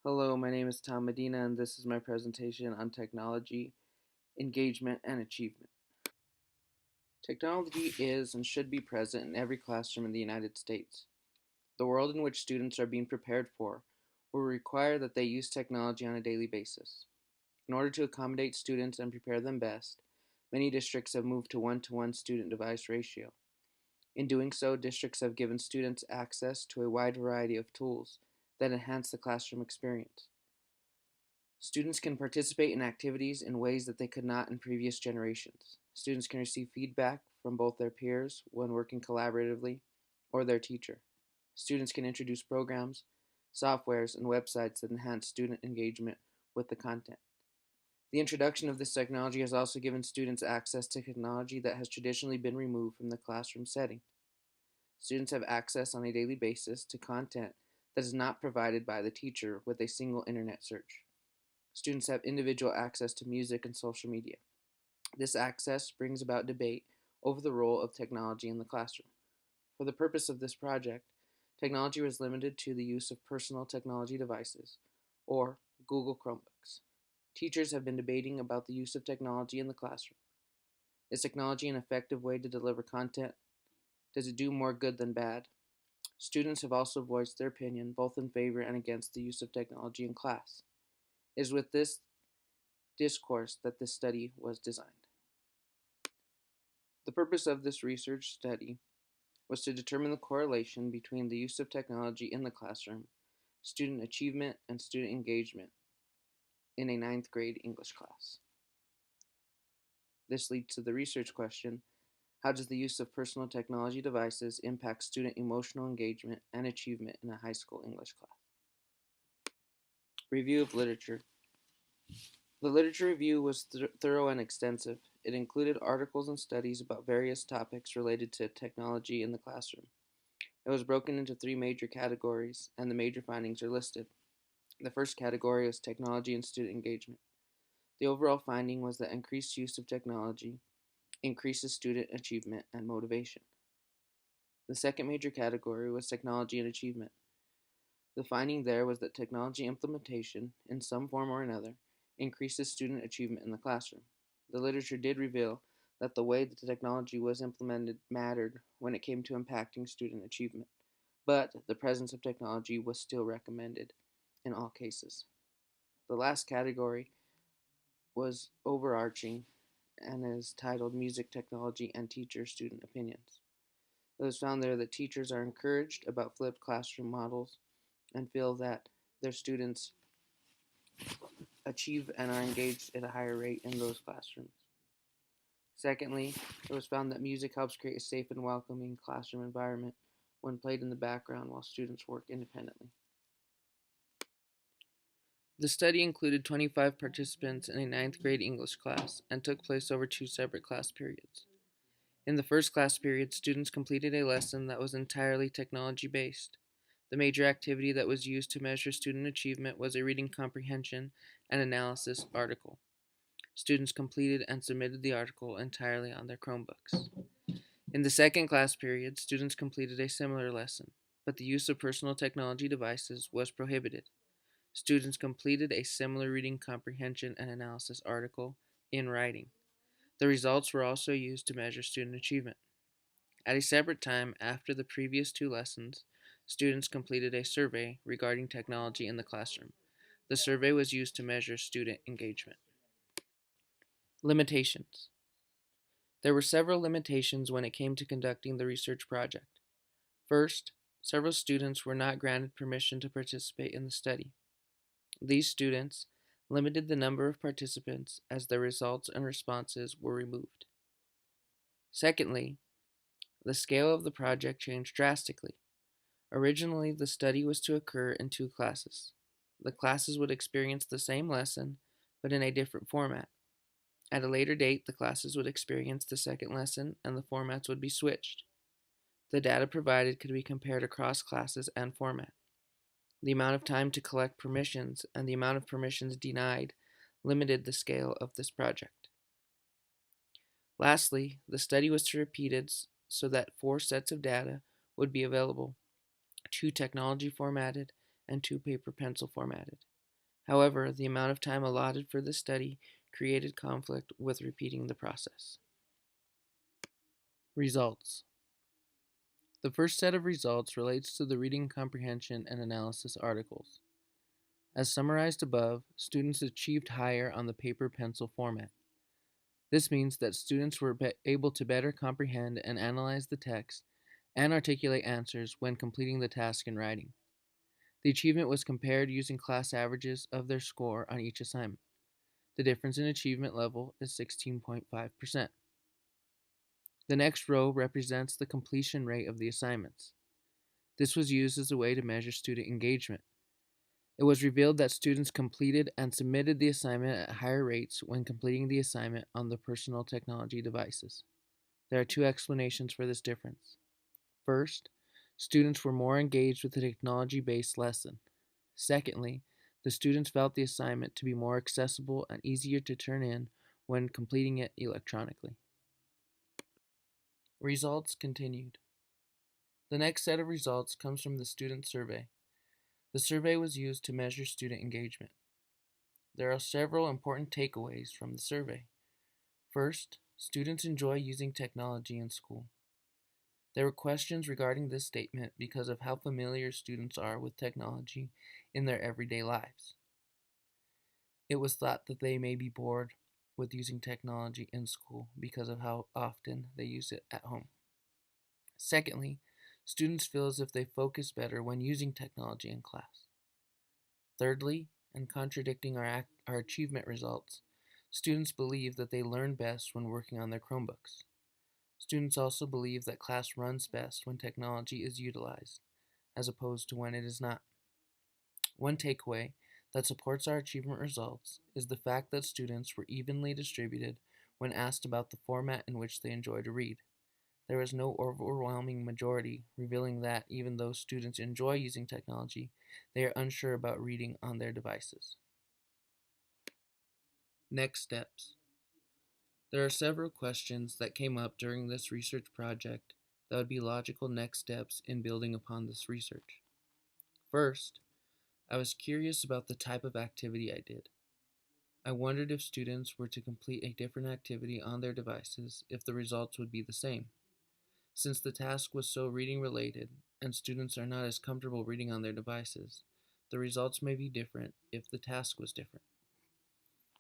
Hello, my name is Tom Medina, and this is my presentation on technology, engagement, and achievement. Technology is and should be present in every classroom in the United States. The world in which students are being prepared for will require that they use technology on a daily basis. In order to accommodate students and prepare them best, many districts have moved to one-to-one student device ratio. In doing so, districts have given students access to a wide variety of tools that enhance the classroom experience. Students can participate in activities in ways that they could not in previous generations. Students can receive feedback from both their peers when working collaboratively or their teacher. Students can introduce programs, softwares, and websites that enhance student engagement with the content. The introduction of this technology has also given students access to technology that has traditionally been removed from the classroom setting. Students have access on a daily basis to content that is not provided by the teacher with a single internet search. Students have individual access to music and social media. This access brings about debate over the role of technology in the classroom. For the purpose of this project, technology was limited to the use of personal technology devices, or Google Chromebooks. Teachers have been debating about the use of technology in the classroom. Is technology an effective way to deliver content? Does it do more good than bad? Students have also voiced their opinion both in favor and against the use of technology in class. It is with this discourse that this study was designed. The purpose of this research study was to determine the correlation between the use of technology in the classroom, student achievement, and student engagement in a ninth grade English class. This leads to the research question: how does the use of personal technology devices impact student emotional engagement and achievement in a high school English class? Review of literature. The literature review was thorough and extensive. It included articles and studies about various topics related to technology in the classroom. It was broken into three major categories, and the major findings are listed. The first category was technology and student engagement. The overall finding was that increased use of technology increases student achievement and motivation. The second major category was technology and achievement. The finding there was that technology implementation, in some form or another, increases student achievement in the classroom. The literature did reveal that the way that the technology was implemented mattered when it came to impacting student achievement, but the presence of technology was still recommended in all cases. The last category was overarching and is titled Music, Technology, and Teacher-Student Opinions. It was found there that teachers are encouraged about flipped classroom models and feel that their students achieve and are engaged at a higher rate in those classrooms. Secondly, it was found that music helps create a safe and welcoming classroom environment when played in the background while students work independently. The study included 25 participants in a ninth grade English class and took place over two separate class periods. In the first class period, students completed a lesson that was entirely technology based. The major activity that was used to measure student achievement was a reading comprehension and analysis article. Students completed and submitted the article entirely on their Chromebooks. In the second class period, students completed a similar lesson, but the use of personal technology devices was prohibited. Students completed a similar reading comprehension and analysis article in writing. The results were also used to measure student achievement. At a separate time after the previous two lessons, students completed a survey regarding technology in the classroom. The survey was used to measure student engagement. Limitations. There were several limitations when it came to conducting the research project. First, several students were not granted permission to participate in the study. These students limited the number of participants as their results and responses were removed. Secondly, the scale of the project changed drastically. Originally, the study was to occur in two classes. The classes would experience the same lesson, but in a different format. At a later date, the classes would experience the second lesson and the formats would be switched. The data provided could be compared across classes and format. The amount of time to collect permissions and the amount of permissions denied limited the scale of this project. Lastly, the study was to be repeated so that 4 sets of data would be available: 2 technology formatted and 2 paper pencil formatted. However, the amount of time allotted for the study created conflict with repeating the process. Results. The first set of results relates to the reading comprehension and analysis articles. As summarized above, students achieved higher on the paper-pencil format. This means that students were able to better comprehend and analyze the text and articulate answers when completing the task in writing. The achievement was compared using class averages of their score on each assignment. The difference in achievement level is 16.5%. The next row represents the completion rate of the assignments. This was used as a way to measure student engagement. It was revealed that students completed and submitted the assignment at higher rates when completing the assignment on the personal technology devices. There are two explanations for this difference. First, students were more engaged with the technology-based lesson. Secondly, the students felt the assignment to be more accessible and easier to turn in when completing it electronically. Results continued. The next set of results comes from the student survey. The survey was used to measure student engagement. There are several important takeaways from the survey. First, students enjoy using technology in school. There were questions regarding this statement because of how familiar students are with technology in their everyday lives. It was thought that they may be bored with using technology in school because of how often they use it at home. Secondly, students feel as if they focus better when using technology in class. Thirdly, and contradicting our achievement results, students believe that they learn best when working on their Chromebooks. Students also believe that class runs best when technology is utilized, as opposed to when it is not. One takeaway that supports our achievement results is the fact that students were evenly distributed when asked about the format in which they enjoy to read. There is no overwhelming majority revealing that even though students enjoy using technology, they are unsure about reading on their devices. Next steps. There are several questions that came up during this research project that would be logical next steps in building upon this research. First, I was curious about the type of activity I did. I wondered if students were to complete a different activity on their devices, if the results would be the same. Since the task was so reading related, and students are not as comfortable reading on their devices, the results may be different if the task was different.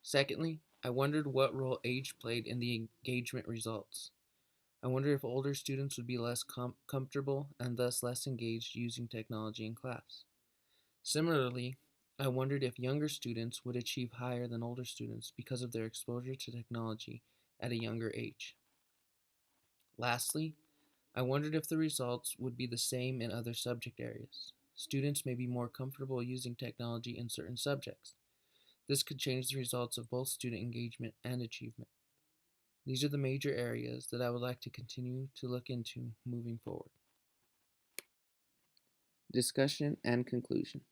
Secondly, I wondered what role age played in the engagement results. I wonder if older students would be less comfortable and thus less engaged using technology in class. Similarly, I wondered if younger students would achieve higher than older students because of their exposure to technology at a younger age. Lastly, I wondered if the results would be the same in other subject areas. Students may be more comfortable using technology in certain subjects. This could change the results of both student engagement and achievement. These are the major areas that I would like to continue to look into moving forward. Discussion and conclusion.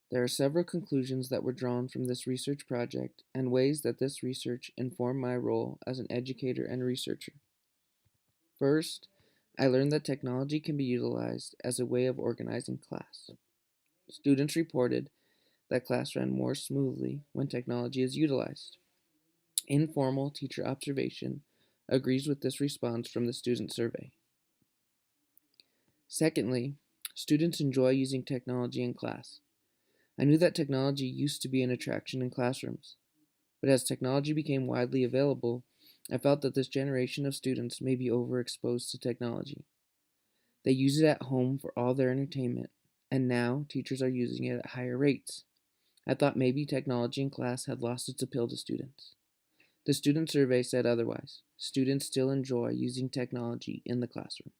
There are several conclusions that were drawn from this research project and ways that this research informed my role as an educator and researcher. First, I learned that technology can be utilized as a way of organizing class. Students reported that class ran more smoothly when technology is utilized. Informal teacher observation agrees with this response from the student survey. Secondly, students enjoy using technology in class. I knew that technology used to be an attraction in classrooms, but as technology became widely available, I felt that this generation of students may be overexposed to technology. They use it at home for all their entertainment, and now teachers are using it at higher rates. I thought maybe technology in class had lost its appeal to students. The student survey said otherwise. Students still enjoy using technology in the classroom.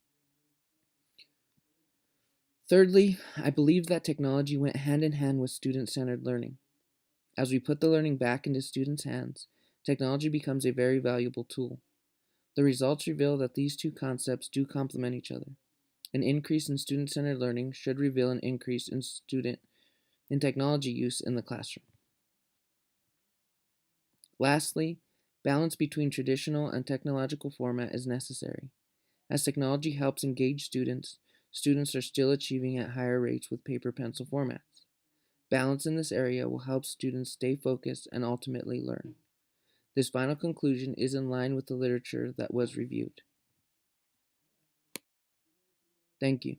Thirdly, I believe that technology went hand in hand with student-centered learning. As we put the learning back into students' hands, technology becomes a very valuable tool. The results reveal that these two concepts do complement each other. An increase in student-centered learning should reveal an increase in technology use in the classroom. Lastly, balance between traditional and technological format is necessary. As technology helps engage students, students are still achieving at higher rates with paper pencil formats. Balance in this area will help students stay focused and ultimately learn. This final conclusion is in line with the literature that was reviewed. Thank you.